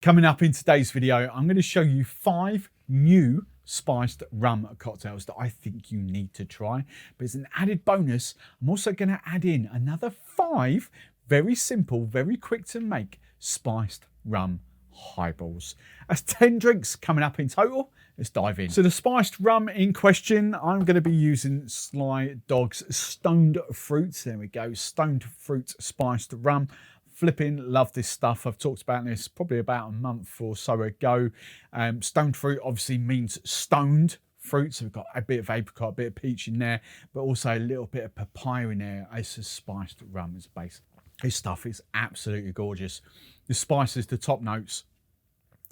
Coming up in today's video, I'm going to show you 5 new spiced rum cocktails that I think you need to try. But as an added bonus, I'm also going to add in another 5 very simple, very quick to make spiced rum highballs. That's 10 drinks coming up in total. Let's dive in. So the spiced rum in question, I'm going to be using Sly Dog's Stoned Fruits. There we go, Stoned Fruit Spiced Rum. Flipping love this stuff. I've talked about this probably about a month or so ago. Stoned fruit obviously means stoned fruit. So we've got a bit of apricot, a bit of peach in there, but also a little bit of papaya in there. It's a spiced rum as a base. This stuff is absolutely gorgeous. The spices, the top notes,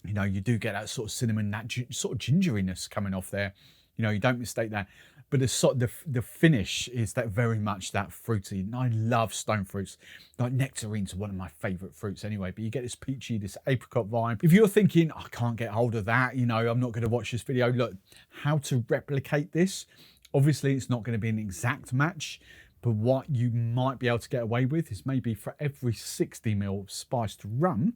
you know, you do get that sort of cinnamon, that sort of gingeriness coming off there. You know, you don't mistake that. But the finish is that very much that fruity. And I love stone fruits. Like nectarines are one of my favourite fruits anyway. But you get this peachy, this apricot vibe. If you're thinking, I can't get hold of that, you know, I'm not going to watch this video. Look, how to replicate this. Obviously, it's not going to be an exact match. But what you might be able to get away with is maybe for every 60 ml spiced rum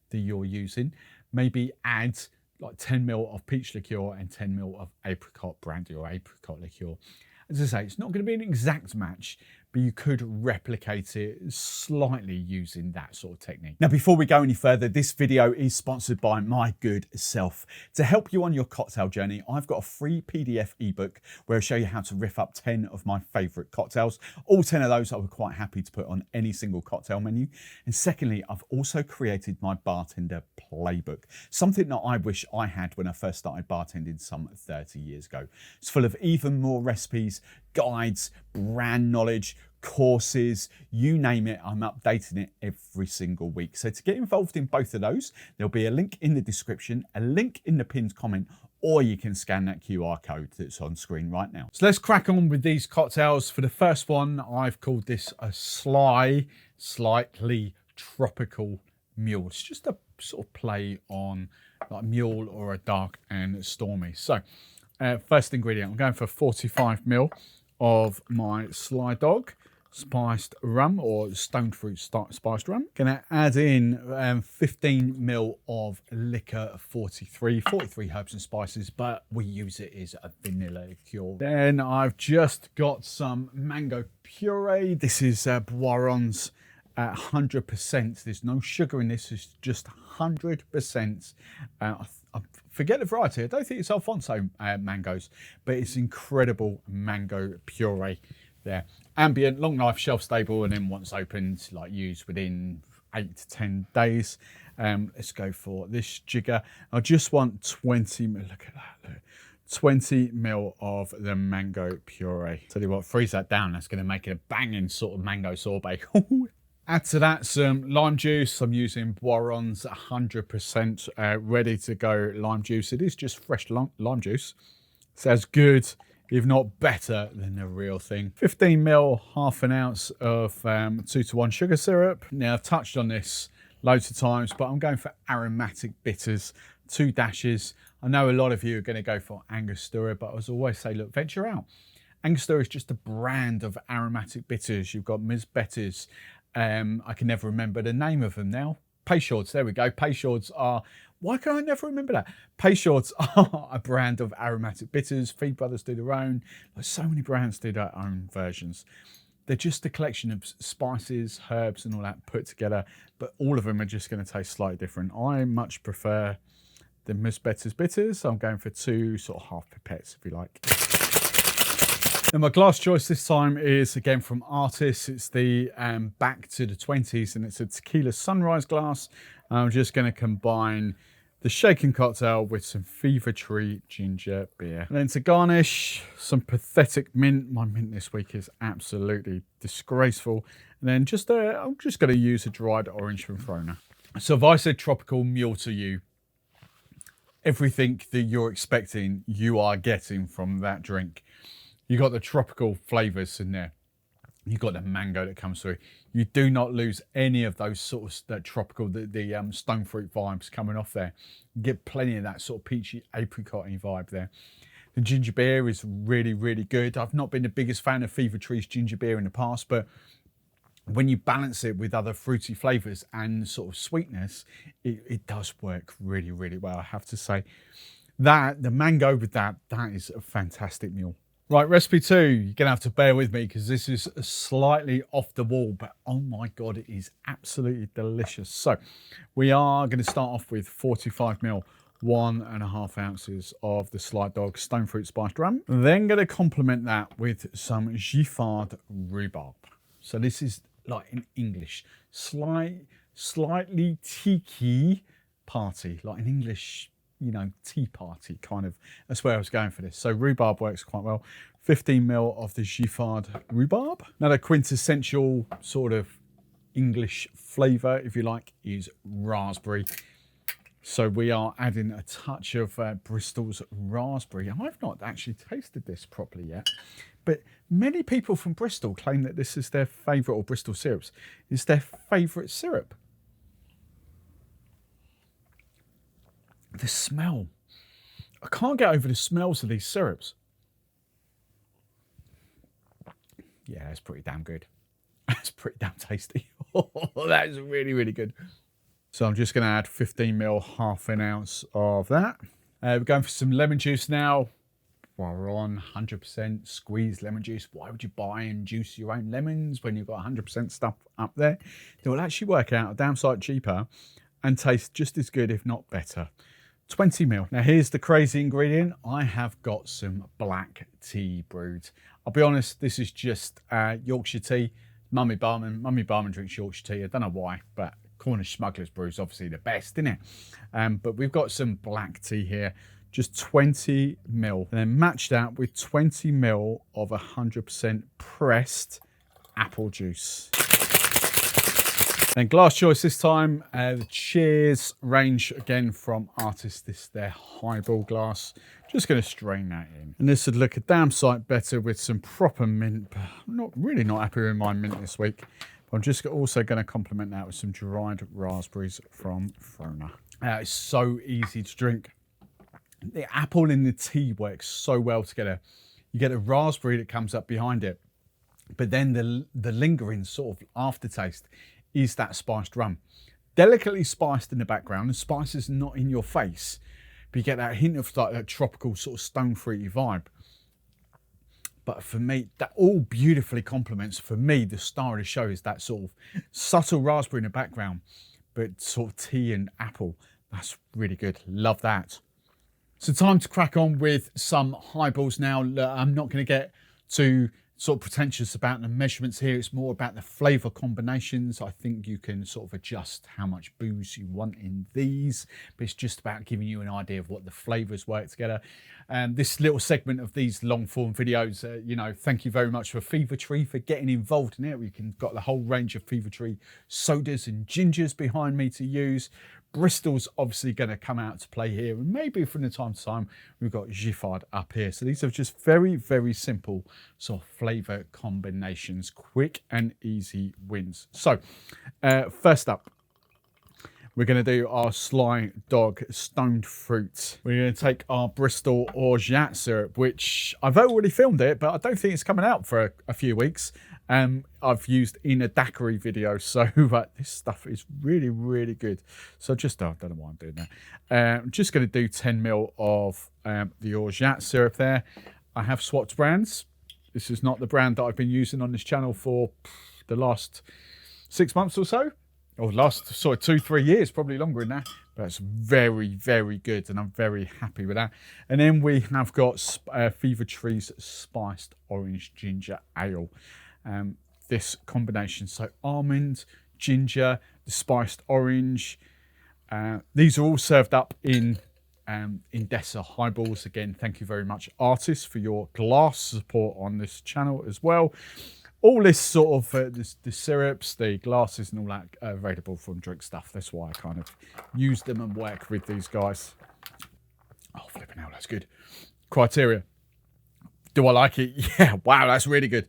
that you're using, maybe add like 10 ml of peach liqueur and 10 ml of apricot brandy or apricot liqueur. As I say, it's not going to be an exact match, but you could replicate it slightly using that sort of technique. Now, before we go any further, this video is sponsored by my good self. To help you on your cocktail journey, I've got a free PDF ebook where I show you how to riff up 10 of my favorite cocktails. All 10 of those I was quite happy to put on any single cocktail menu. And secondly, I've also created my bartender playbook, something that I wish I had when I first started bartending some 30 years ago. It's full of even more recipes, guides, brand knowledge, courses, you name it, I'm updating it every single week. So to get involved in both of those, there'll be a link in the description, a link in the pinned comment, or you can scan that QR code that's on screen right now. So let's crack on with these cocktails. For the first one, I've called this a Sly-tly tropical mule. It's just a sort of play on like mule or a dark and stormy. So first ingredient, I'm going for 45 ml of my Sly Dog spiced rum or stoned fruit spiced rum. Gonna add in 15 ml of liquor 43 herbs and spices, but we use it as a vanilla liqueur. Then I've just got some mango puree. This is Boiron's 100%. There's no sugar in this, it's just 100%. I forget the variety. I don't think it's Alfonso mangoes, but it's incredible mango puree there. Ambient, long life, shelf stable, and then once opened, like used within 8 to 10 days. Let's go for this jigger. I just want 20 ml. Look at that. Look. 20 ml of the mango puree. Tell you what, freeze that down. That's going to make it a banging sort of mango sorbet. Add to that some lime juice. I'm using Boiron's 100% ready to go lime juice. It is just fresh lime juice. It's as good, if not better, than the real thing. 15 ml, half an ounce of 2-to-1 sugar syrup. Now, I've touched on this loads of times, but I'm going for aromatic bitters, 2 dashes. I know a lot of you are going to go for Angostura, but as I always say, look, venture out. Angostura is just a brand of aromatic bitters. You've got Ms. Betty's. I can never remember the name of them now. Peychaud's, there we go. Peychaud's are, why can I never remember that? Peychaud's are a brand of aromatic bitters. Feed Brothers do their own. Like so many brands do their own versions. They're just a collection of spices, herbs and all that put together, but all of them are just going to taste slightly different. I much prefer the Ms. Betty's bitters. So I'm going for 2 sort of half pipettes, if you like. And my glass choice this time is again from Artis. It's the Back to the 20s, and it's a tequila sunrise glass. I'm just going to combine the shaken cocktail with some Fever Tree ginger beer. And then to garnish, some pathetic mint. My mint this week is absolutely disgraceful. And then just I'm just going to use a dried orange from Frona. So if I said tropical mule to you, everything that you're expecting, you are getting from that drink. You got the tropical flavours in there. You got the mango that comes through. You do not lose any of those sort of that tropical, the stone fruit vibes coming off there. You get plenty of that sort of peachy apricot-y vibe there. The ginger beer is really, really good. I've not been the biggest fan of Fever Tree's ginger beer in the past, but when you balance it with other fruity flavors and sort of sweetness, it does work really, really well, I have to say. That, the mango with that is a fantastic mule. Right, recipe 2, you're gonna have to bear with me because this is slightly off the wall, but oh my God, it is absolutely delicious. So we are gonna start off with 45 ml, 1.5 ounces of the Sly Dog Stone Fruit Spiced Rum. Then gonna complement that with some Giffard rhubarb. So this is like in English, slightly tiki party, like an English, you know, tea party kind of. That's where I was going for this. So rhubarb works quite well. 15 ml of the Giffard rhubarb. Another quintessential sort of English flavour, if you like, is raspberry. So we are adding a touch of Bristol's raspberry. I've not actually tasted this properly yet, but many people from Bristol claim that this is their favourite, or Bristol syrups, is their favourite syrup. The smell. I can't get over the smells of these syrups. Yeah, it's pretty damn good. That's pretty damn tasty. That is really, really good. So I'm just going to add 15 ml, half an ounce of that. We're going for some lemon juice now. While we're on 100% squeezed lemon juice, why would you buy and juice your own lemons when you've got 100% stuff up there? It will actually work out a damn sight cheaper and taste just as good, if not better. 20 ml. Now here's the crazy ingredient. I have got some black tea brewed. I'll be honest, this is just Yorkshire tea. Mummy Barman drinks Yorkshire tea. I don't know why, but Cornish Smuggler's Brew is obviously the best, isn't it? But we've got some black tea here, just 20 ml. And then match that with 20 ml of 100% pressed apple juice. And glass choice this time, the Cheers range, again from Artist, this their highball glass. Just going to strain that in. And this would look a damn sight better with some proper mint. I'm really not happy with my mint this week. But I'm just also going to complement that with some dried raspberries from Frona. It's so easy to drink. The apple and the tea works so well together. You get a raspberry that comes up behind it. But then the lingering sort of aftertaste is that spiced rum. Delicately spiced in the background, the spice is not in your face, but you get that hint of like that tropical sort of stone fruity vibe. But for me, that all beautifully complements, for me, the star of the show is that sort of subtle raspberry in the background, but sort of tea and apple. That's really good, love that. So time to crack on with some highballs now. I'm not gonna get too sort of pretentious about the measurements here. It's more about the flavour combinations. I think you can sort of adjust how much booze you want in these, but it's just about giving you an idea of what the flavours work together. This little segment of these long form videos, you know, thank you very much for Fever Tree for getting involved in it. We can got the whole range of Fever Tree sodas and gingers behind me to use. Bristol's obviously going to come out to play here, and maybe from the time to time we've got Giffard up here. So these are just very, very simple sort of flavour combinations, quick and easy wins. So first up, we're going to do our Sly Dog Stoned Fruit. We're going to take our Bristol Orgeat syrup, which I've already filmed it, but I don't think it's coming out for a few weeks. I've used in a Daiquiri video, so this stuff is really, really good. So just, I don't know why I'm doing that. I'm just going to do 10 ml of the Orgeat syrup there. I have swapped brands. This is not the brand that I've been using on this channel for the last 6 months or so. Or last sort of 2-3 years, probably longer than that. But it's very, very good, and I'm very happy with that. And then we have got Fever Tree's Spiced Orange Ginger Ale. This combination, so almond, ginger, the spiced orange. These are all served up in Dessa highballs. Again, thank you very much, Artist, for your glass support on this channel as well. All this sort of the syrups, the glasses and all that are available from DRINKSTUFF. That's why I kind of use them and work with these guys. Oh, flipping hell, that's good. Criteria. Do I like it? Yeah, wow, that's really good.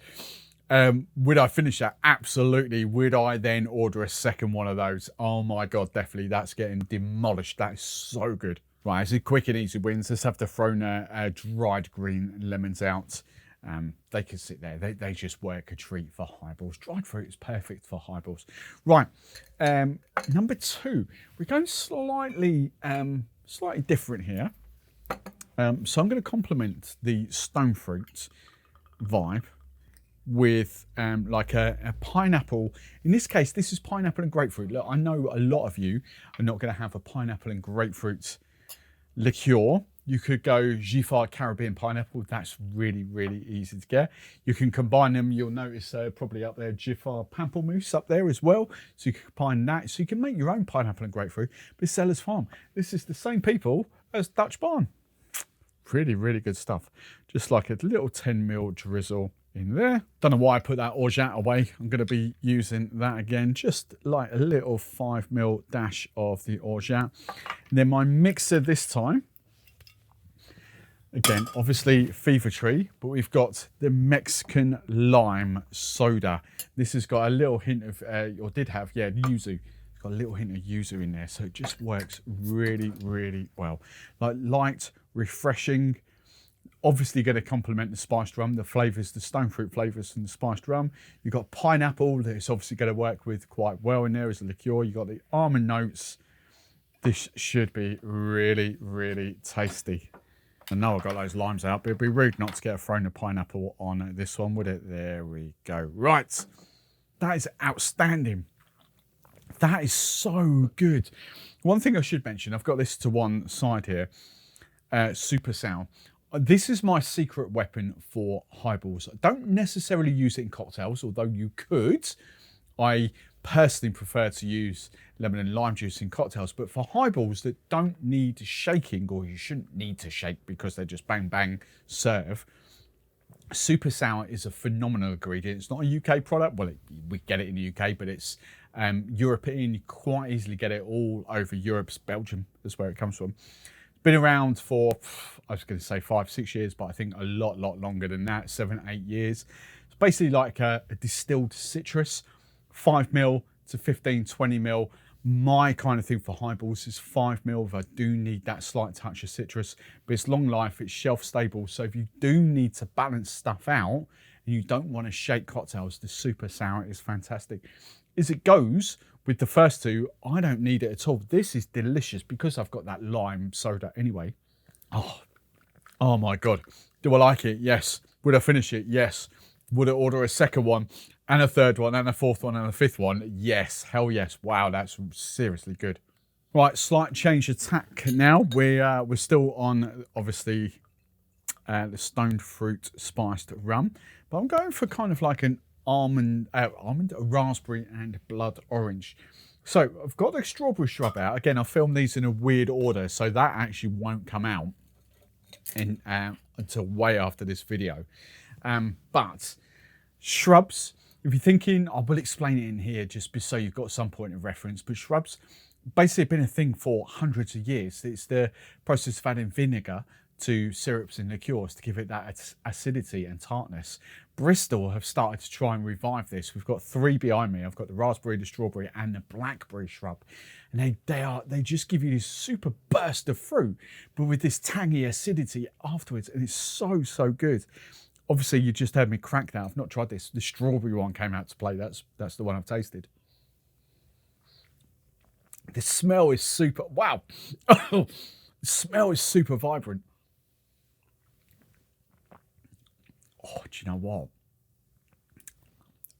Would I finish that? Absolutely. Would I then order a second one of those? Oh my God, definitely. That's getting demolished. That is so good. Right, it's a quick and easy wins. Let's have the Frona dried green lemons out. They can sit there. They just work a treat for highballs. Dried fruit is perfect for highballs. Right, number 2. We're going slightly different here. So I'm going to complement the stone fruit vibe with like a pineapple. In this case, this is pineapple and grapefruit. Look, I know a lot of you are not going to have a pineapple and grapefruit liqueur. You could go Giffard Caribbean pineapple. That's really, really easy to get. You can combine them. You'll notice probably up there Giffard Pamplemousse up there as well. So you can combine that. So you can make your own pineapple and grapefruit. But Sellers Farm. This is the same people as Dutch Barn. Really, really good stuff. Just like a little 10ml drizzle in there. Don't know why I put that orgeat away. I'm going to be using that again. Just like a little 5ml dash of the orgeat. And then my mixer this time. Again, obviously Fever Tree, but we've got the Mexican lime soda. This has got a little hint of, or did have, yeah, yuzu. It's got a little hint of yuzu in there, so it just works really, really well. Like light, refreshing. Obviously going to complement the spiced rum, the flavours, the stone fruit flavours from the spiced rum. You've got pineapple that it's obviously going to work with quite well in there as a liqueur. You've got the almond notes. This should be really, really tasty. I know I've got those limes out, but it'd be rude not to get thrown a pineapple on this one, would it? There we go. Right. That is outstanding. That is so good. One thing I should mention, I've got this to one side here. Super sour. This is my secret weapon for highballs. I don't necessarily use it in cocktails, although you could. I personally prefer to use lemon and lime juice in cocktails, but for highballs that don't need shaking, or you shouldn't need to shake because they're just bang bang serve, super sour is a phenomenal ingredient. It's not a UK product. Well, we get it in the UK, but it's European. You quite easily get it all over Europe. Belgium is where it comes from. Been around for, I was going to say 5-6 years, but I think a lot longer than that, 7-8 years. It's basically like a distilled citrus, 5ml to 15-20ml. My kind of thing for highballs is 5ml if I do need that slight touch of citrus, but it's long life, it's shelf stable. So if you do need to balance stuff out and you don't want to shake cocktails, the super sour is fantastic. As it goes with the first two, I don't need it at all. This is delicious because I've got that lime soda anyway. Oh my God. Do I like it? Yes. Would I finish it? Yes. Would I order a second one and a third one and a fourth one and a fifth one? Yes. Hell yes. Wow, that's seriously good. Right, slight change of tack now. We're still on, obviously, the stoned fruit spiced rum, but I'm going for kind of like an almond, raspberry and blood orange. So I've got the strawberry shrub out. Again, I filmed these in a weird order, so that actually won't come out until way after this video. But shrubs, if you're thinking, I will explain it in here just so you've got some point of reference, but shrubs basically been a thing for hundreds of years. It's the process of adding vinegar to syrups and liqueurs to give it that acidity and tartness. Bristol have started to try and revive this. We've got 3 behind me. I've got the raspberry, the strawberry and the blackberry shrub. And they just give you this super burst of fruit, but with this tangy acidity afterwards. And it's so, so good. Obviously, you just heard me crack that. I've not tried this. The strawberry one came out to play. That's the one I've tasted. The smell is super, wow. The smell is super vibrant. Oh, do you know what?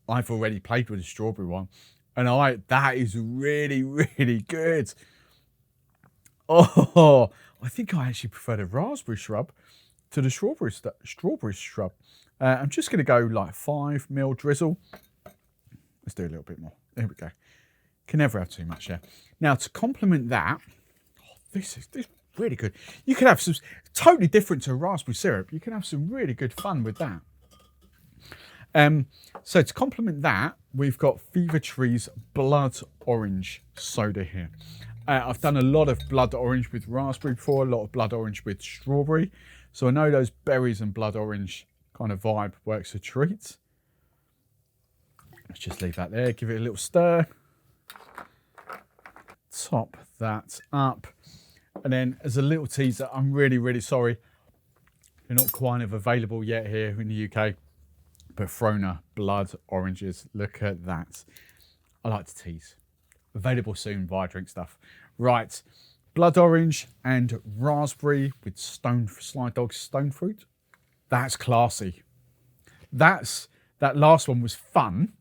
I've already played with the strawberry one, and that is really, really good. Oh, I think I actually prefer the raspberry shrub to the strawberry shrub. I'm just going to go like 5ml drizzle. Let's do a little bit more. There we go. Can never have too much there. Now to complement that, this is really good. You can have some totally different to raspberry syrup. You can have some really good fun with that. So to complement that, we've got Fever Tree's blood orange soda here. I've done a lot of blood orange with raspberry before, a lot of blood orange with strawberry. So I know those berries and blood orange kind of vibe works a treat. Let's just leave that there, give it a little stir. Top that up. And then as a little teaser, I'm really, really sorry. They're not quite available yet here in the UK. But Frona Blood Oranges, look at that. I like to tease. Available soon via Drink Stuff. Right, Blood Orange and Raspberry with Sly Dog Stone Fruit. That's classy. That last one was fun.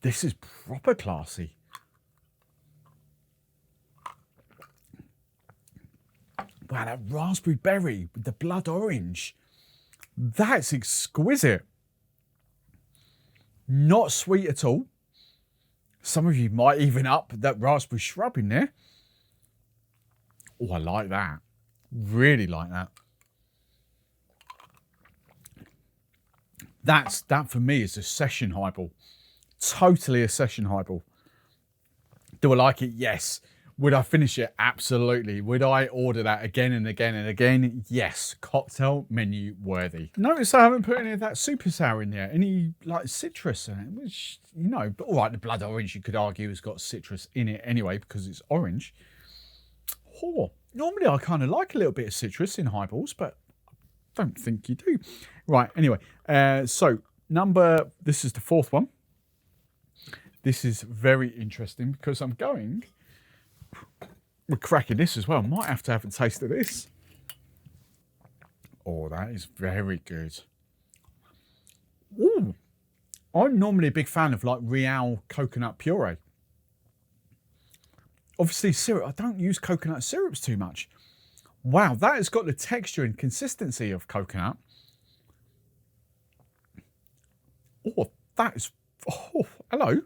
This is proper classy. Wow, that raspberry berry with the blood orange. That's exquisite. Not sweet at all. Some of you might even up that raspberry shrub in there. Oh, I like that. Really like that. That for me is a session highball. Totally a session highball. Do I like it? Yes. Would I finish it? Absolutely. Would I order that again and again and again? Yes. Cocktail menu worthy. Notice I haven't put any of that super sour in there. Any like citrus in it, which, you know, but all right, the blood orange you could argue has got citrus in it anyway because it's orange. Oh, normally I kind of like a little bit of citrus in highballs, but I don't think you do. Right, anyway. So this is the fourth one. This is very interesting because we're cracking this as well. Might have to have a taste of this. Oh, that is very good. Ooh, I'm normally a big fan of like Real coconut puree. Obviously syrup, I don't use coconut syrups too much. Wow, that has got the texture and consistency of coconut. Oh, that is, oh, hello.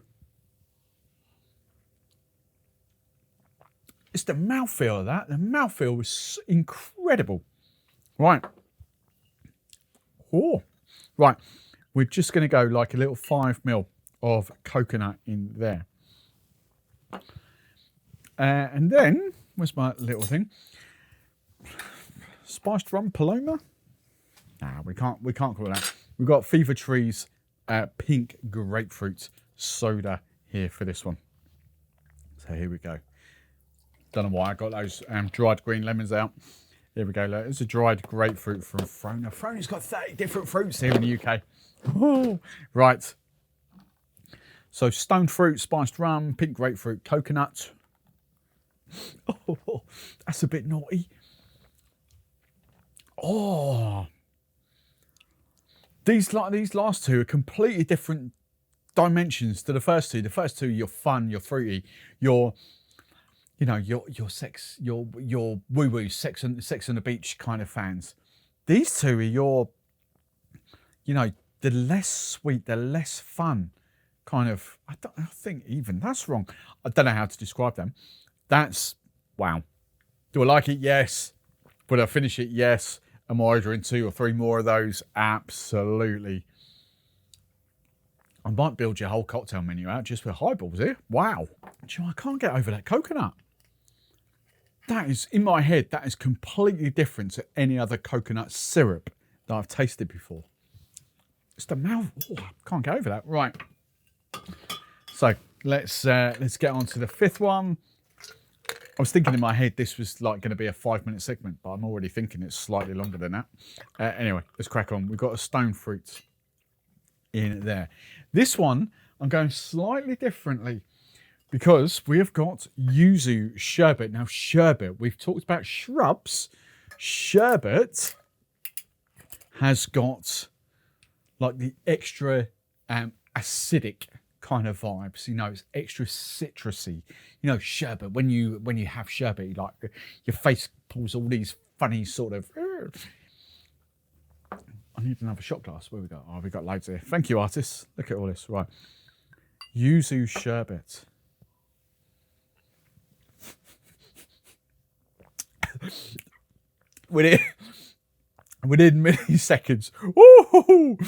It's the mouthfeel of that. The mouthfeel was incredible. Right. Oh, right. We're just going to go like a little 5 ml of coconut in there. And then, where's my little thing? Spiced Rum Paloma? Nah, we can't call it that. We've got Fever Tree's pink grapefruit soda here for this one. So here we go. Don't know why I got those dried green lemons out. Here we go. Look, it's a dried grapefruit from Frona. Frona's got 30 different fruits here in the UK. Oh, right. So stone fruit, spiced rum, pink grapefruit, coconut. Oh, that's a bit naughty. Oh, these last two are completely different dimensions to the first two. The first two, you're fun, you're fruity, you're, you know, your sex, your woo-woo, sex on the beach kind of fans. These two are your, you know, the less sweet, the less fun kind of. I think even that's wrong. I don't know how to describe them. That's wow. Do I like it? Yes. Would I finish it? Yes. Am I ordering 2 or 3 more of those? Absolutely. I might build your whole cocktail menu out just for highballs here. Wow. I can't get over that coconut. That is, in my head, that is completely different to any other coconut syrup that I've tasted before. It's the mouth. Oh, I can't get over that. Right. So let's get on to the 5th one. I was thinking in my head this was like going to be a 5-minute segment, but I'm already thinking it's slightly longer than that. Anyway, let's crack on. We've got a stone fruit in there. This one, I'm going slightly differently because we have got yuzu sherbet. Now, sherbet, we've talked about shrubs. Sherbet has got like the extra acidic kind of vibes, you know, it's extra citrusy. You know, sherbet, when you have sherbet, like your face pulls all these funny sort of. I need another shot glass. Where we got? Oh, we got loads here. Thank you, artists. Look at all this. Right, yuzu sherbet. within milliseconds. Ooh.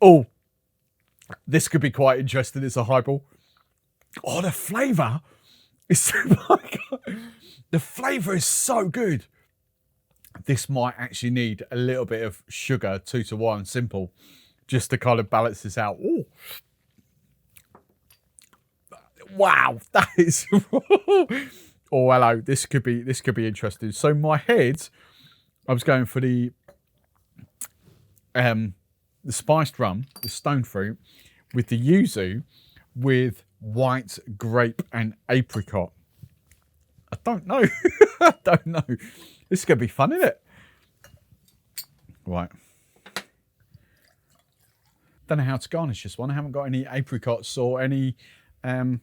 Oh. This could be quite interesting. It's a highball. Oh, the flavour is so the flavour is so good. This might actually need a little bit of sugar, 2 to 1, simple, just to kind of balance this out. Ooh. Wow, that is. Oh, hello. This could be interesting. So my head, I was going for the spiced rum, the stone fruit, with the yuzu, with white grape and apricot. I don't know. I don't know. This is going to be fun, isn't it? Right. Don't know how to garnish this one. I haven't got any apricots or any limes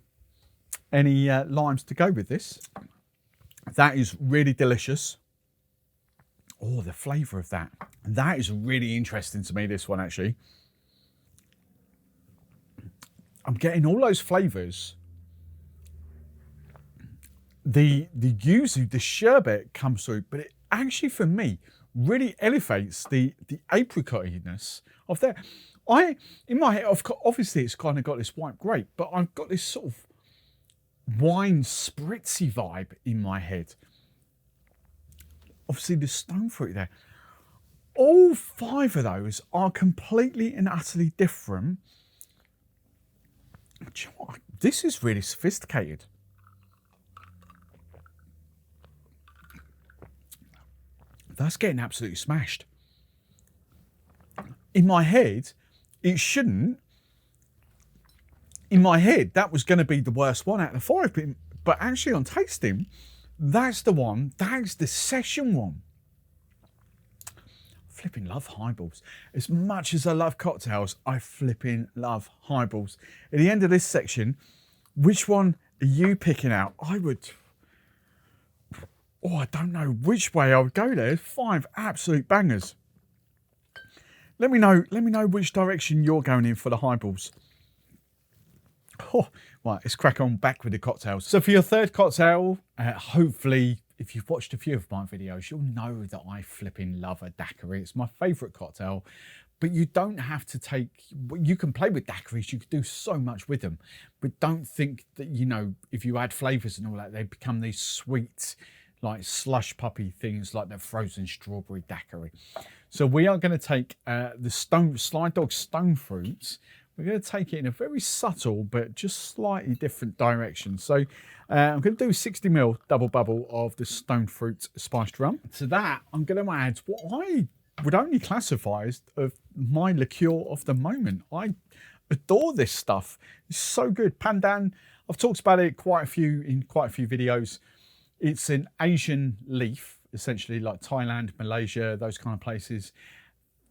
to go with this. That is really delicious. Oh, the flavour of that. That is really interesting to me, this one, actually. I'm getting all those flavours. The yuzu, the sherbet comes through, but it actually, for me, really elevates the apricotiness of that. In my head, obviously it's kind of got this white grape, but I've got this sort of wine spritzy vibe in my head. Obviously the stone fruit there. All 5 of those are completely and utterly different. This is really sophisticated. That's getting absolutely smashed. In my head, it shouldn't. In my head, that was going to be the worst one out of the 5. But actually on tasting, that's the one. That's the session one. Flipping love highballs. As much as I love cocktails, I flipping love highballs. At the end of this section, which one are you picking out? I don't know which way I would go there. 5 absolute bangers. Let me know which direction you're going in for the highballs. Oh, right, let's crack on back with the cocktails. So for your third cocktail, hopefully, if you've watched a few of my videos, you'll know that I flipping love a daiquiri. It's my favourite cocktail, but you don't have to take, you can play with daiquiris, you can do so much with them, but don't think that, you know, if you add flavours and all that, they become these sweet, like slush puppy things like the frozen strawberry daiquiri. So we are going to take the Sly Dog stone fruits. We're going to take it in a very subtle but just slightly different direction. So I'm going to do 60 ml double bubble of the stone fruit spiced rum. To that, I'm going to add what I would only classify as my liqueur of the moment. I adore this stuff. It's so good. Pandan. I've talked about it in quite a few videos. It's an Asian leaf, essentially, like Thailand, Malaysia, those kind of places.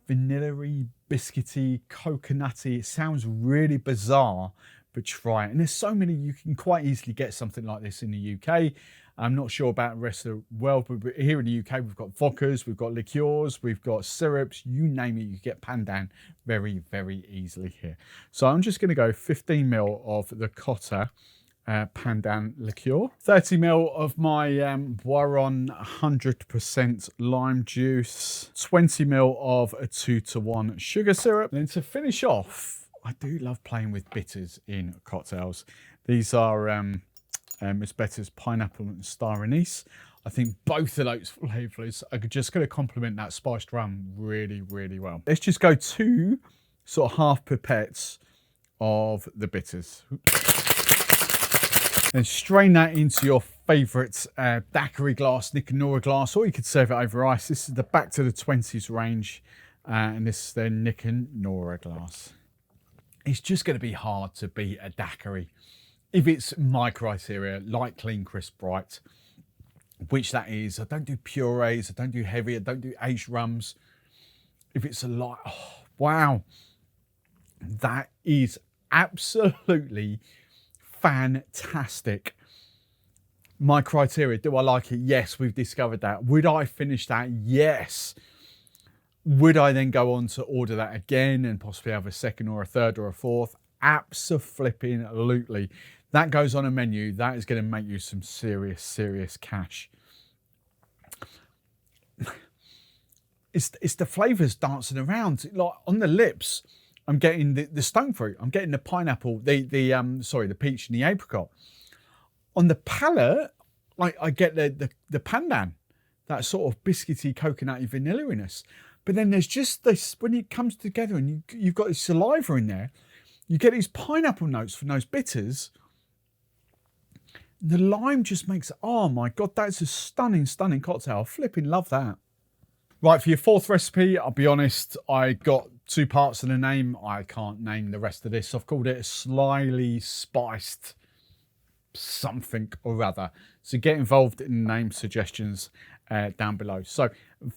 Vanilla-y, biscuity, coconutty. It sounds really bizarre, but try it. And there's so many, you can quite easily get something like this in the UK. I'm not sure about the rest of the world, but here in the UK, we've got vodkas, we've got liqueurs, we've got syrups, you name it, you get Pandan very, very easily here. So I'm just going to go 15 ml of the Cotta Pandan liqueur, 30 ml of my Boiron 100% lime juice, 20 ml of a 2-to-1 sugar syrup. And then to finish off, I do love playing with bitters in cocktails. These are Miss Better's pineapple and star anise. I think both of those flavours are just going to complement that spiced rum really, really well. Let's just go 2 sort of half pipettes of the bitters. Then strain that into your favourite daiquiri glass, Nick and Nora glass, or you could serve it over ice. This is the back to the 20s range, and this is the Nick and Nora glass. It's just going to be hard to beat a daiquiri. If it's my criteria, light, clean, crisp, bright, which that is. I don't do purees, I don't do heavy, I don't do aged rums. If it's a light, oh, wow. That is absolutely fantastic. My criteria, do I like it? Yes, we've discovered that. Would I finish that? Yes. Would I then go on to order that again and possibly have a second or a third or a fourth? Abso-flipping-lutely. That goes on a menu. That is going to make you some serious, serious cash. It's the flavours dancing around. Like on the lips, I'm getting the stone fruit. I'm getting the pineapple, the peach and the apricot. On the palate, like I get the pandan, that sort of biscuity, coconutty, vanilla-iness. But then there's just this, when it comes together and you've got this saliva in there, you get these pineapple notes from those bitters. The lime just makes, oh my God, that's a stunning, stunning cocktail. I flipping love that. Right, for your fourth recipe, I'll be honest, I got 2 parts of the name. I can't name the rest of this. I've called it a Slyly spiced something or other. So get involved in name suggestions down below. So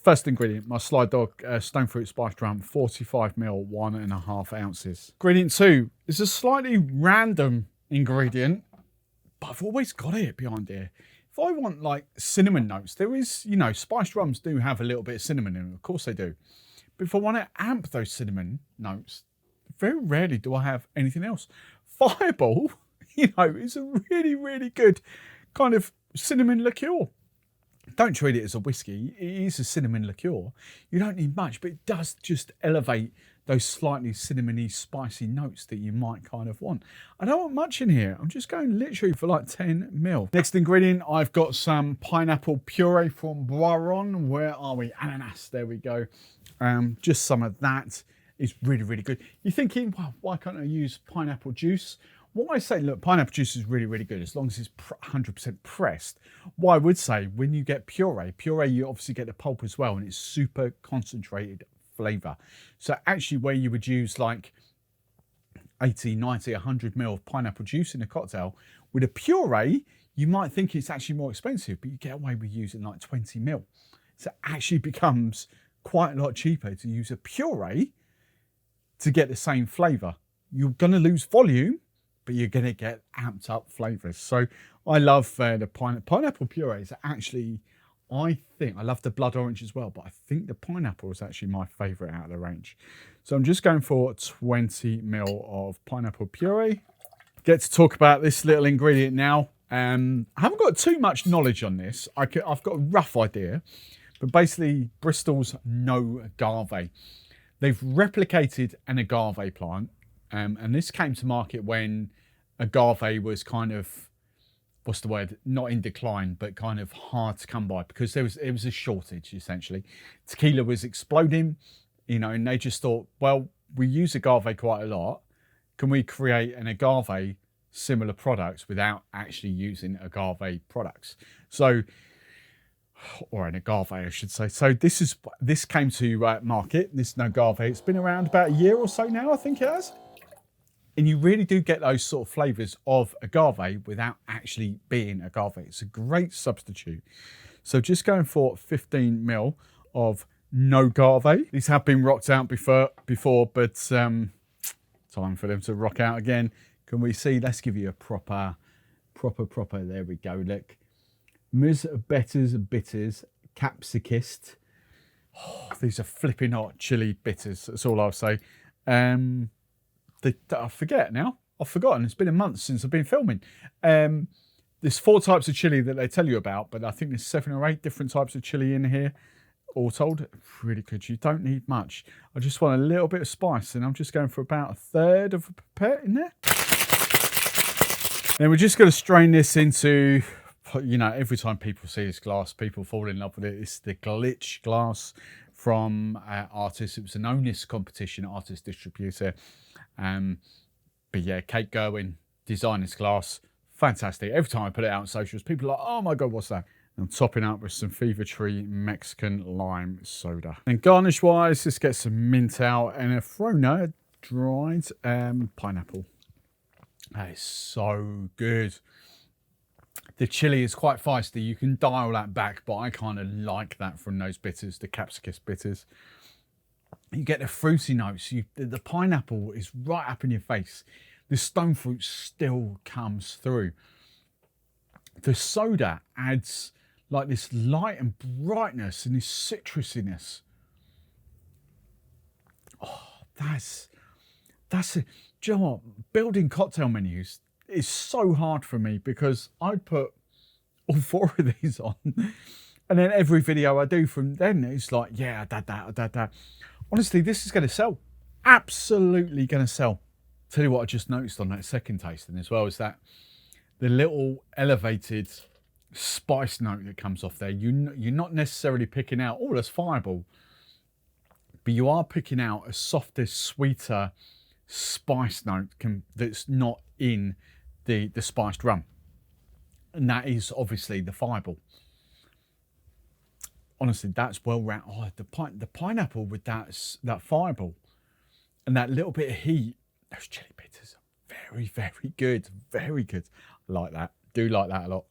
first ingredient, my Sly Dog Stone Fruit Spiced Rum, 45ml, 1.5 ounces. Ingredient 2 is a slightly random ingredient, but I've always got it behind here. If I want like cinnamon notes, there is, you know, spiced rums do have a little bit of cinnamon in them, of course they do. But if I want to amp those cinnamon notes, very rarely do I have anything else. Fireball, you know, is a really, really good kind of cinnamon liqueur. Don't treat it as a whiskey. It is a cinnamon liqueur. You don't need much, but it does just elevate those slightly cinnamony, spicy notes that you might kind of want. I don't want much in here. I'm just going literally for like 10ml. Next ingredient, I've got some pineapple puree from Boiron. Where are we? Ananas, there we go. Just some of that is really, really good. You're thinking, well, why can't I use pineapple juice? What I say, look, pineapple juice is really, really good as long as it's 100% pressed. What I would say, when you get puree, you obviously get the pulp as well, and it's super concentrated flavour. So actually where you would use like 80, 90, 100ml of pineapple juice in a cocktail, with a puree, you might think it's actually more expensive, but you get away with using like 20ml. So it actually becomes quite a lot cheaper to use a puree to get the same flavour. You're going to lose volume, but you're going to get amped up flavours. So I love the pineapple purees. Actually, I love the blood orange as well, but I think the pineapple is actually my favourite out of the range. So I'm just going for 20ml of pineapple puree. Get to talk about this little ingredient now. I haven't got too much knowledge on this. I've got a rough idea, but basically Bristol's Nogave. They've replicated an agave plant, and this came to market when agave was kind of, what's the word, not in decline, but kind of hard to come by, because it was a shortage essentially. Tequila was exploding, you know, and they just thought, well, we use agave quite a lot. Can we create an agave similar products without actually using agave products? So, or an agave, I should say. So this came to market, this Nogave. It's been around about a year or so now, I think it has. And you really do get those sort of flavours of agave without actually being agave. It's a great substitute. So just going for 15ml of Nogave. These have been rocked out before, but time for them to rock out again. Can we see? Let's give you a proper. There we go. Look. Ms. Betters Bitters Capsicist. Oh, these are flipping hot chili bitters. That's all I'll say. I forget now. I've forgotten. It's been a month since I've been filming. There's 4 types of chili that they tell you about, but I think there's 7 or 8 different types of chili in here, all told. Really good. You don't need much. I just want a little bit of spice, and I'm just going for about 1/3 of a pipette in there. Then we're just going to strain this into, you know, every time people see this glass, people fall in love with it. It's the Glitch glass from Artist. It was an Onus competition, Artist distributor. But yeah, Kate Gerwin designed this glass. Fantastic. Every time I put it out on socials, people are like, oh my God, what's that? And I'm topping up with some Fever Tree Mexican lime soda. And garnish wise, let's get some mint out and a Frona dried pineapple. That is so good. The chili is quite feisty. You can dial that back, but I kind of like that from those bitters, the Capsicus bitters. You get the fruity notes. The pineapple is right up in your face. The stone fruit still comes through. The soda adds like this light and brightness and this citrusiness. Oh, that's it. Do you know what? Building cocktail menus is so hard for me, because I'd put all 4 of these on, and then every video I do from then it's like, yeah, I did that. Honestly, this is going to sell. Absolutely going to sell. Tell you what I just noticed on that second tasting as well is that the little elevated spice note that comes off there, you're not necessarily picking out, oh, that's Fireball, but you are picking out a softer, sweeter spice note that's not in the spiced rum. And that is obviously the Fireball. honestly, that's well rounded. Oh, the pineapple with that fireball and that little bit of heat. Those chili bitters are very, very good. Very good. I like that. Do like that a lot.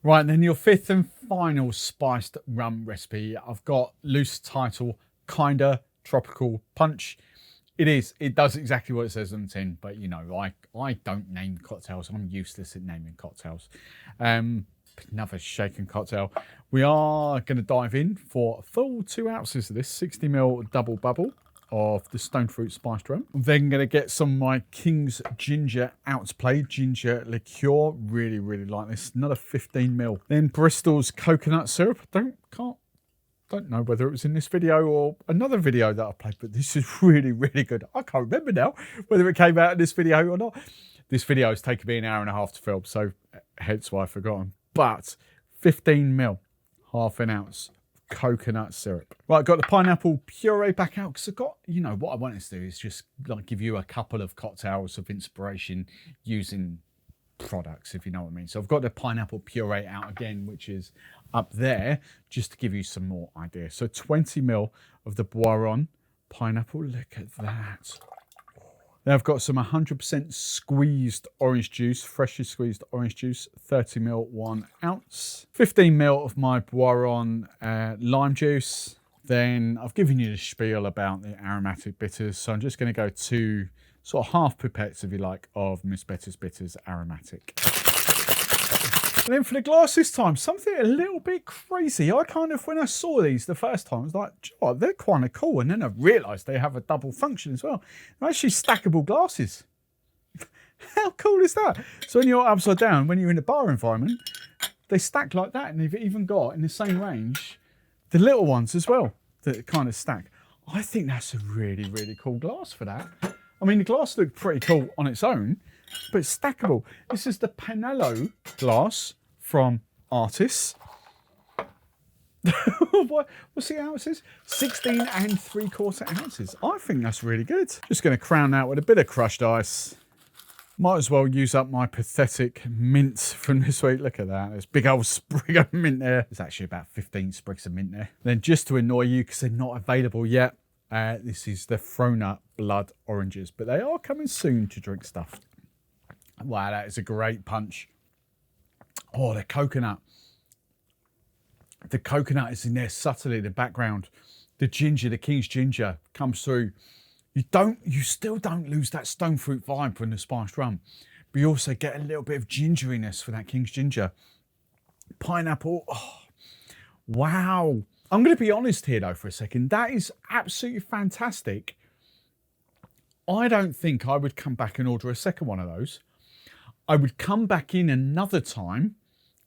Right, and then your fifth and final spiced rum recipe. I've got loose title, Kinda Tropical Punch. It does exactly what it says on the tin, but you know, I don't name cocktails. I'm useless at naming cocktails. Another shaken cocktail. We are going to dive in for a full 2 ounces of this 60ml double bubble of the stone fruit spiced rum. I'm then going to get some of my King's Ginger Outplay ginger liqueur. Really, really like this. Another 15ml. Then Bristol's coconut syrup. Don't know whether it was in this video or another video that I played, but this is really, really good. I can't remember now whether it came out in this video or not. This video has taken me an hour and a half to film, so hence why I've forgotten. But 15ml, half an ounce coconut syrup. Right, got the pineapple puree back out because I've got, you know, what I wanted to do is just like give you a couple of cocktails of inspiration using products, if you know what I mean. So I've got the pineapple puree out again, which is up there, just to give you some more ideas. So 20ml of the Boiron pineapple. Look at that. Then I've got some 100% squeezed orange juice, freshly squeezed orange juice, 30ml, 1 ounce. 15ml of my Boiron lime juice. Then I've given you the spiel about the aromatic bitters. So I'm just going to go 2 sort of half pipettes, if you like, of Miss Betty's Bitters Aromatic. And then for the glass this time, something a little bit crazy. I kind of, when I saw these the first time, I was like, oh, they're kind of cool. And then I realised they have a double function as well. They're actually stackable glasses. How cool is that? So when you're upside down, when you're in a bar environment, they stack like that. And they've even got, in the same range, the little ones as well that kind of stack. I think that's a really, really cool glass for that. I mean, the glass looked pretty cool on its own, but it's stackable. This is the Panello glass from Artis. What's the ounces? 16 3/4 ounces. I think that's really good. Just going to crown that with a bit of crushed ice. Might as well use up my pathetic mint from this week. Look at that. There's a big old sprig of mint there. There's actually about 15 sprigs of mint there. Then just to annoy you, because they're not available yet, this is the Frona Blood Oranges, but they are coming soon to Drink Stuff. Wow, that is a great punch. Oh, the coconut. The coconut is in there subtly in the background. The ginger, the King's Ginger comes through. You still don't lose that stone fruit vibe from the spiced rum, but you also get a little bit of gingeriness for that King's Ginger. Pineapple, oh, wow. I'm going to be honest here though for a second. That is absolutely fantastic. I don't think I would come back and order a second one of those. I would come back in another time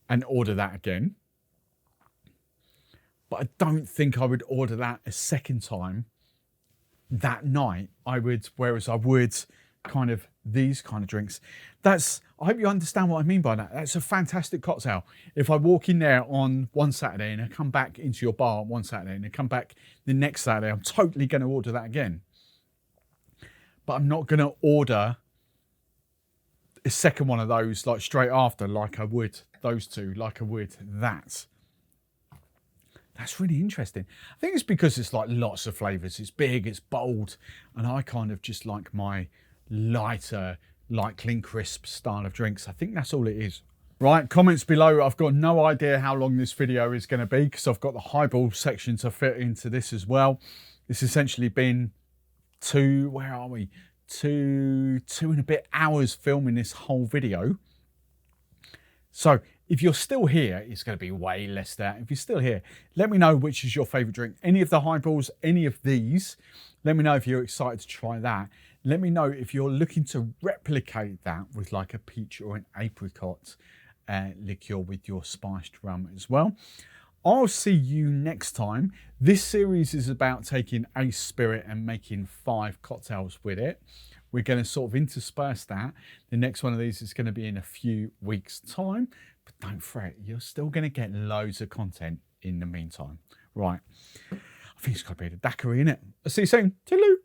and order that again. But I don't think I would order that a second time that night. Whereas I would kind of these kind of drinks. I hope you understand what I mean by that. That's a fantastic cocktail. If I walk in there on one Saturday and I come back into your bar on one Saturday and I come back the next Saturday, I'm totally going to order that again. But I'm not going to order a second one of those like straight after, like I would those two, like I would that. That's really interesting. I think it's because it's like lots of flavours. It's big, it's bold, and I kind of just like my lighter, like clean crisp style of drinks. I think that's all it is. Right, comments below. I've got no idea how long this video is going to be because I've got the highball section to fit into this as well. It's essentially been two and a bit hours filming this whole video. So if you're still here, it's going to be way less than that. If you're still here, let me know which is your favourite drink. Any of the highballs, any of these. Let me know if you're excited to try that. Let me know if you're looking to replicate that with like a peach or an apricot liqueur with your spiced rum as well. I'll see you next time. This series is about taking a spirit and making 5 cocktails with it. We're going to sort of intersperse that. The next one of these is going to be in a few weeks' time. But don't fret, you're still going to get loads of content in the meantime. Right. I think it's got to be the Daiquiri, innit? I'll see you soon. Toodaloo.